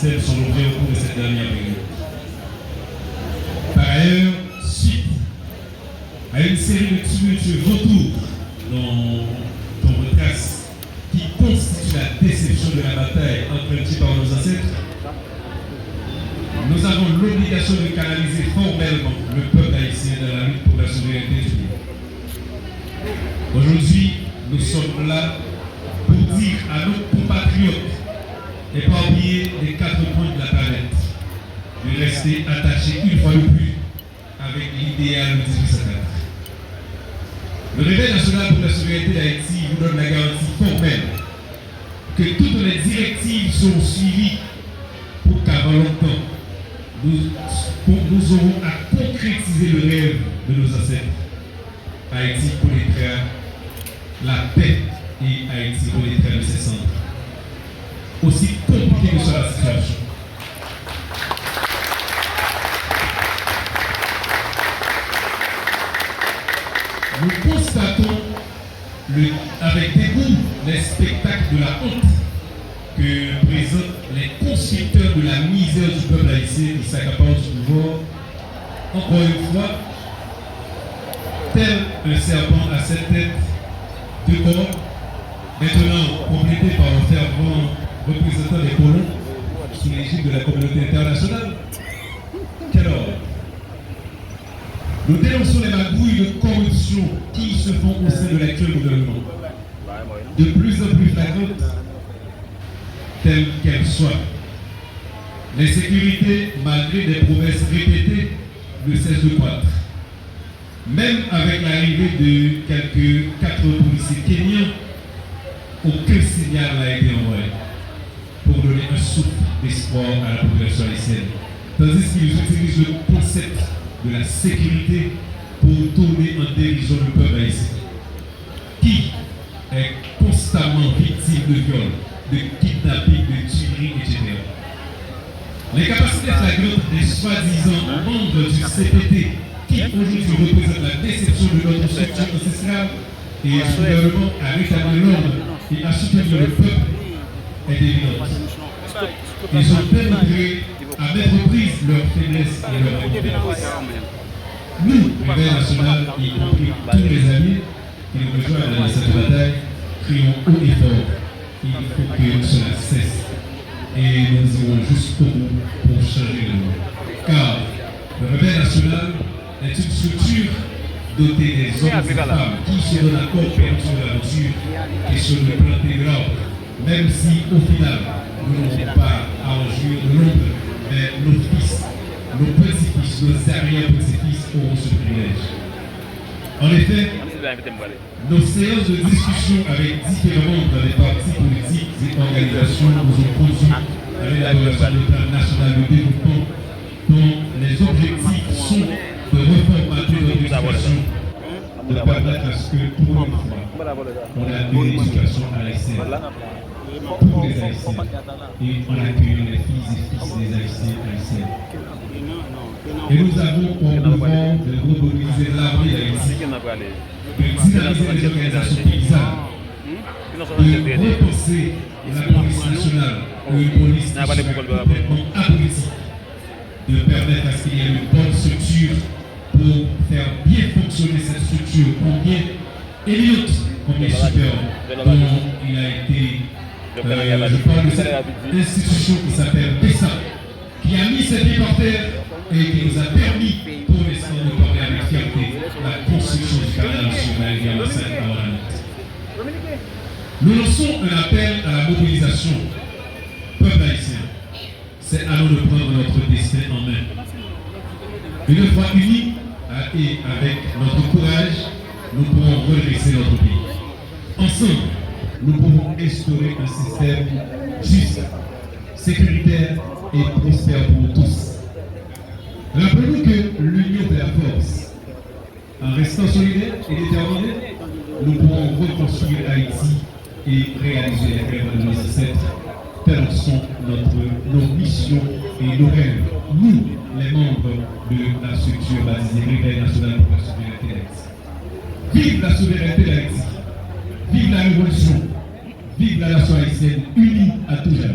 système sont levés au cours de cette dernière période. Par ailleurs, suite à une série de tumultueux retours dont on retrace qui constitue la déception de la bataille empruntée par nos ancêtres, nous avons l'obligation de canaliser formellement le peuple haïtien dans la lutte pour la souveraineté du pays. Aujourd'hui, nous sommes là pour dire à nos compatriotes éparpillés des 4 coins de la planète de rester attachés une fois de plus avec l'idéal de 1804. Le Réveil national pour la souveraineté d'Haïti vous donne la garantie formelle que toutes les directives seront suivies pour qu'avant longtemps, nous aurons à concrétiser le rêve de nos ancêtres. Haïti connaîtra la paix et Haïti connaîtra de ses cendres. Aussi compliquée que soit la situation. Nous constatons avec dégoût les spectacles de la honte que présentent les constructeurs de la misère du peuple haïtien qui s'accaparent du pouvoir, encore une fois, tel un serpent à 7 têtes, 2 corps, maintenant complété par un fervent représentant des colons sous l'égide de la communauté internationale. Quel ordre? Nous dénonçons les magouilles de corruption qui se font au sein de l'actuel gouvernement, de plus en plus flagrantes, telles qu'elles soient. L'insécurité, malgré des promesses répétées, ne cesse de croître. Même avec l'arrivée de quelques 4 policiers kenyans, aucun signal n'a été envoyé pour donner un souffle d'espoir à la population haïtienne. Tandis qu'ils utilisent le concept de la sécurité pour tourner en dérision le peuple haïtien, qui est constamment victime de viol, de kidnapping, de tueries, etc. Les capacités flagrantes des soi-disant membres du CPT qui aujourd'hui représente la déception de notre structure ancestrale et le gouvernement à rétablir l'ordre et à soutenir le peuple est évidente. Ils ont démontré à maintes reprises leur faiblesse et leur incompétence. Nous, Réveil national, y compris tous les alliés qui nous rejoignent dans cette bataille, crions haut et fort. Il faut que cela cesse. Et nous irons jusqu'au bout pour changer le monde. Car le Réveil national est une structure dotée des hommes et femmes qui se donnent accord sur l'aventure et sur le plan intégral, même si au final nous n'aurons pas à en jouir de l'ombre, mais nos fils, nos petits-fils, nos arrière-petits-fils auront ce privilège. En effet, nos séances de discussion avec différents membres des partis politiques et organisations nous ont conduit à l'élaboration du plan national de développement dont les objectifs sont de reformater notre éducation, de permettre à ce que pour une fois, on a une éducation à l'haïtienne pour les Haïtiens et on accueille les filles et fils des Haïtiens haïtiennes. Et nous avons pour devoir de remobiliser l'armée d'Haïti, de dynamiser les organisations paysannes, de repenser la police nationale ou une police complètement apolitique, de permettre à ce qu'il y ait une bonne structure pour faire bien fonctionner cette structure, pour bien Elliot, comme les super, dont il a été, je parle de cette institution qui s'appelle PESA, qui a mis ses pieds par terre et qui nous a permis, pour l'instant, de parler avec fierté la construction du canal national vers la Seine-Caroline. Nous lançons un appel à la mobilisation. Peuple haïtien, c'est à nous de prendre notre destin en main. Une fois unis et avec notre courage, nous pourrons redresser notre pays. Ensemble, nous pouvons instaurer un système juste, sécuritaire et prospère pour tous. Rappelons que l'union fait la force. En restant solidaires et déterminés, nous pourrons reconstruire Haïti et réaliser les rêves de nos ancêtres. Telles sont nos missions et nos rêves. Nous, les membres de la structure baptisée Réveil national pour la souveraineté d'Haïti. Vive la souveraineté d'Haïti! Vive la révolution! Vive la nation haïtienne unie à tout jamais!